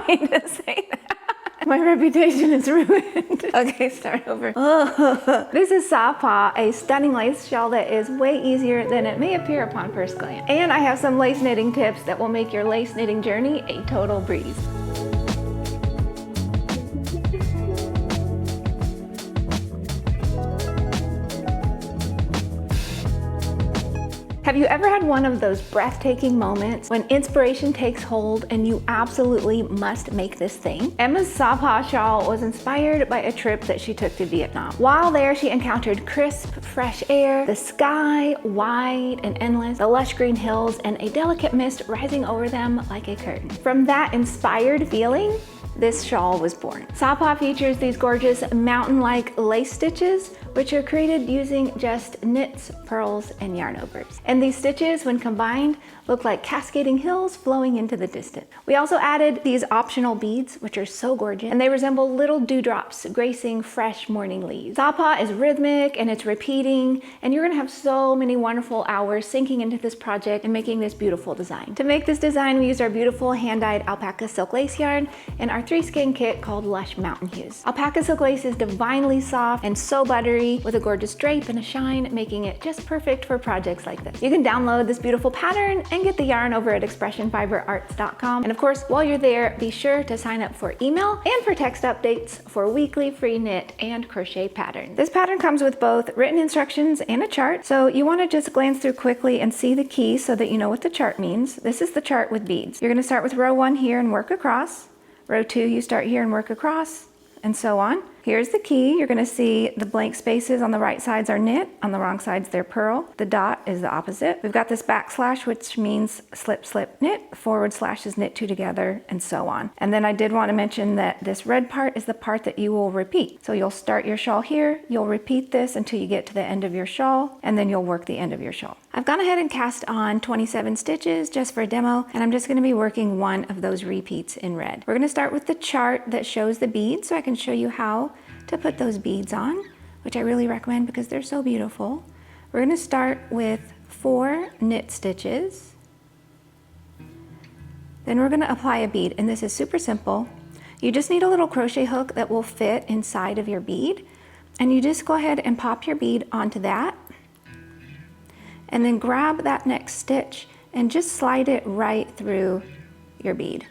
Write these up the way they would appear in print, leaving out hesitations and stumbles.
trying to say that. My reputation is ruined. Okay, start over. This is Saw Paw, a stunning lace shawl that is way easier than it may appear upon first glance. And I have some lace knitting tips that will make your lace knitting journey a total breeze. Have you ever had one of those breathtaking moments when inspiration takes hold and you absolutely must make this thing? Emma's Saw Paw shawl was inspired by a trip that she took to Vietnam. While there, she encountered crisp, fresh air, the sky wide and endless, the lush green hills, and a delicate mist rising over them like a curtain. From that inspired feeling, this shawl was born. Saw Paw features these gorgeous mountain-like lace stitches, which are created using just knits, pearls, and yarn overs. And these stitches, when combined, look like cascading hills flowing into the distance. We also added these optional beads, which are so gorgeous, and they resemble little dewdrops gracing fresh morning leaves. Saw Paw is rhythmic and it's repeating, and you're gonna have so many wonderful hours sinking into this project and making this beautiful design. To make this design, we used our beautiful hand-dyed alpaca silk lace yarn and our 3-skein kit called Lush Mountain Hues. Alpaca silk lace is divinely soft and so buttery, with a gorgeous drape and a shine, making it just perfect for projects like this. You can download this beautiful pattern and get the yarn over at ExpressionFiberArts.com. And of course, while you're there, be sure to sign up for email and for text updates for weekly free knit and crochet patterns. This pattern comes with both written instructions and a chart, so you want to just glance through quickly and see the key so that you know what the chart means. This is the chart with beads. You're going to start with row 1 here and work across. Row 2, you start here and work across, and so on. Here's the key. You're gonna see the blank spaces on the right sides are knit, on the wrong sides they're purl. The dot is the opposite. We've got this backslash, which means slip, slip, knit. Forward slash is knit 2 together, and so on. And then I did want to mention that this red part is the part that you will repeat. So you'll start your shawl here, you'll repeat this until you get to the end of your shawl, and then you'll work the end of your shawl. I've gone ahead and cast on 27 stitches just for a demo, and I'm just gonna be working one of those repeats in red. We're gonna start with the chart that shows the beads, so I can show you how to put those beads on, which I really recommend because they're so beautiful. We're going to start with 4 knit stitches. Then we're going to apply a bead, and this is super simple. You just need a little crochet hook that will fit inside of your bead, and you just go ahead and pop your bead onto that, and then grab that next stitch and just slide it right through your bead.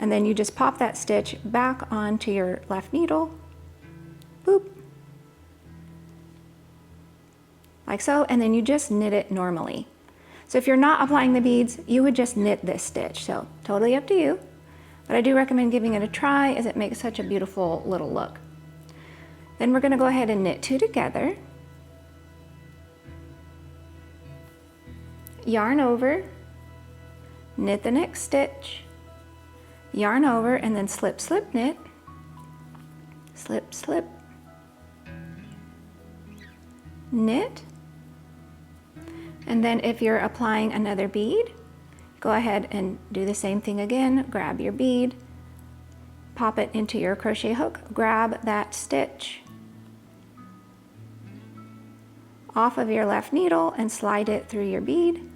And then you just pop that stitch back onto your left needle, boop, like so, and then you just knit it normally. So if you're not applying the beads, you would just knit this stitch, so totally up to you. But I do recommend giving it a try as it makes such a beautiful little look. Then we're gonna go ahead and knit 2 together, yarn over, knit the next stitch, yarn over, and then slip, slip, knit, slip, slip, knit. And then if you're applying another bead, go ahead and do the same thing again. Grab your bead, pop it into your crochet hook, grab that stitch off of your left needle and slide it through your bead.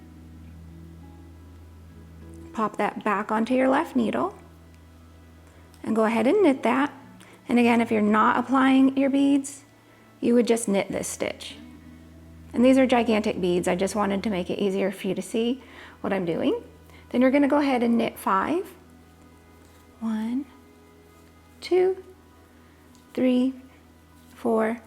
Pop that back onto your left needle and go ahead and knit that. And again, if you're not applying your beads, you would just knit this stitch. And these are gigantic beads. I just wanted to make it easier for you to see what I'm doing. Then you're gonna go ahead and knit 5. 1, 2, 3, 4,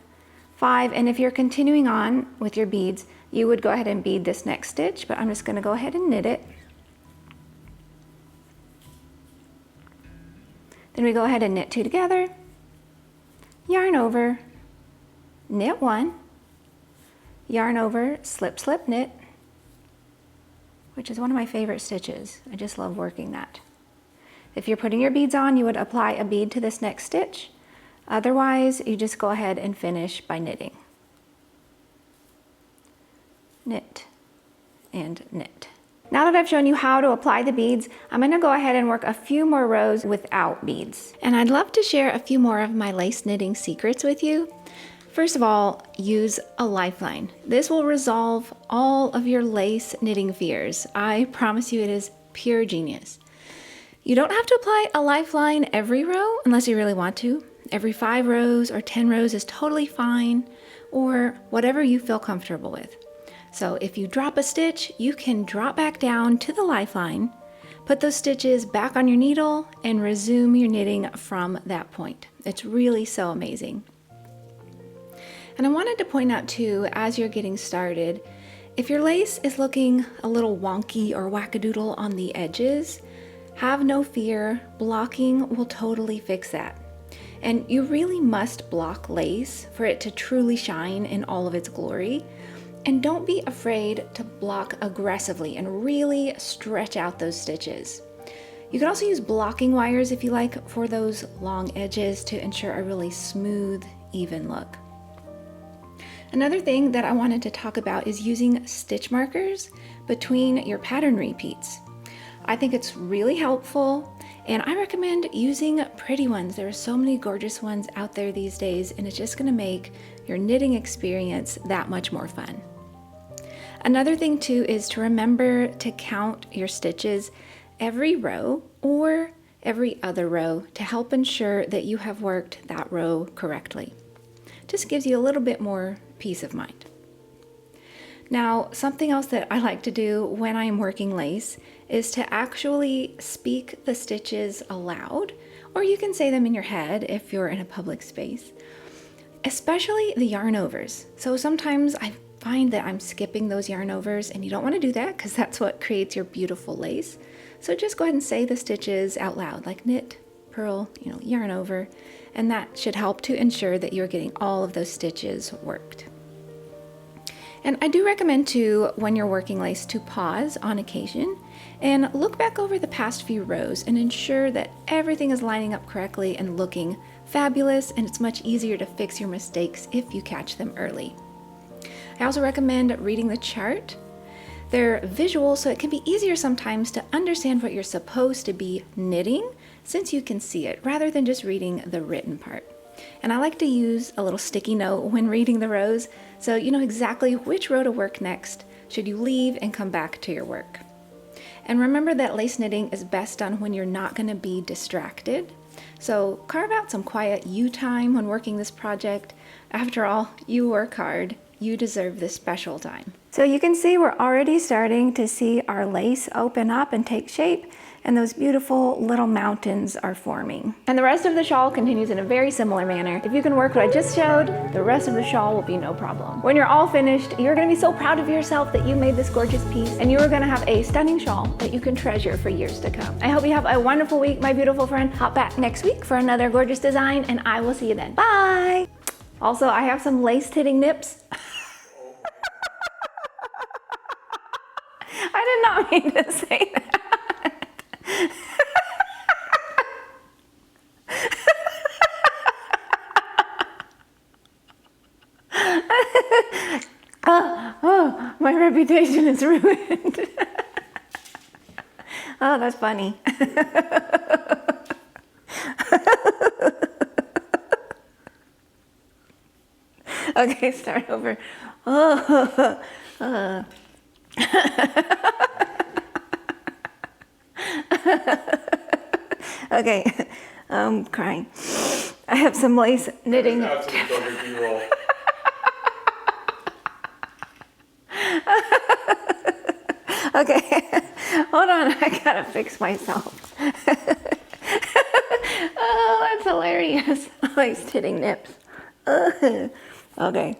5. And if you're continuing on with your beads, you would go ahead and bead this next stitch, but I'm just gonna go ahead and knit it. Then we go ahead and knit 2 together, yarn over, knit 1, yarn over, slip, slip, knit, which is one of my favorite stitches. I just love working that. If you're putting your beads on, you would apply a bead to this next stitch. Otherwise, you just go ahead and finish by knitting. Knit and knit. Now that I've shown you how to apply the beads, I'm gonna go ahead and work a few more rows without beads. And I'd love to share a few more of my lace knitting secrets with you. First of all, use a lifeline. This will resolve all of your lace knitting fears. I promise you it is pure genius. You don't have to apply a lifeline every row unless you really want to. Every 5 rows or 10 rows is totally fine, or whatever you feel comfortable with. So if you drop a stitch, you can drop back down to the lifeline, put those stitches back on your needle, and resume your knitting from that point. It's really so amazing. And I wanted to point out too, as you're getting started, if your lace is looking a little wonky or wackadoodle on the edges, have no fear, blocking will totally fix that. And you really must block lace for it to truly shine in all of its glory. And don't be afraid to block aggressively and really stretch out those stitches. You can also use blocking wires if you like for those long edges to ensure a really smooth, even look. Another thing that I wanted to talk about is using stitch markers between your pattern repeats. I think it's really helpful, and I recommend using pretty ones. There are so many gorgeous ones out there these days, and it's just going to make your knitting experience that much more fun. Another thing too is to remember to count your stitches every row or every other row to help ensure that you have worked that row correctly. Just gives you a little bit more peace of mind. Now, something else that I like to do when I'm working lace is to actually speak the stitches aloud, or you can say them in your head if you're in a public space, especially the yarn overs. So sometimes I find that I'm skipping those yarn overs, and you don't want to do that because that's what creates your beautiful lace. So just go ahead and say the stitches out loud, like knit, purl, yarn over, and that should help to ensure that you're getting all of those stitches worked. And I do recommend too, when you're working lace, to pause on occasion and look back over the past few rows and ensure that everything is lining up correctly and looking fabulous, and it's much easier to fix your mistakes if you catch them early. I also recommend reading the chart. They're visual, so it can be easier sometimes to understand what you're supposed to be knitting since you can see it rather than just reading the written part. And I like to use a little sticky note when reading the rows so you know exactly which row to work next should you leave and come back to your work. And remember that lace knitting is best done when you're not going to be distracted. So carve out some quiet you time when working this project. After all, you work hard. You deserve this special time. So you can see we're already starting to see our lace open up and take shape, and those beautiful little mountains are forming. And the rest of the shawl continues in a very similar manner. If you can work what I just showed, the rest of the shawl will be no problem. When you're all finished, you're gonna be so proud of yourself that you made this gorgeous piece, and you are gonna have a stunning shawl that you can treasure for years to come. I hope you have a wonderful week, my beautiful friend. Hop back next week for another gorgeous design, and I will see you then. Bye! Also, I have some lace titting nips. I did not mean to say that. My reputation is ruined. Oh, that's funny. Okay, start over. Okay, I'm crying. I have some lace knitting. Okay, hold on, I gotta fix myself. Oh, that's hilarious. Lace knitting nips. Okay.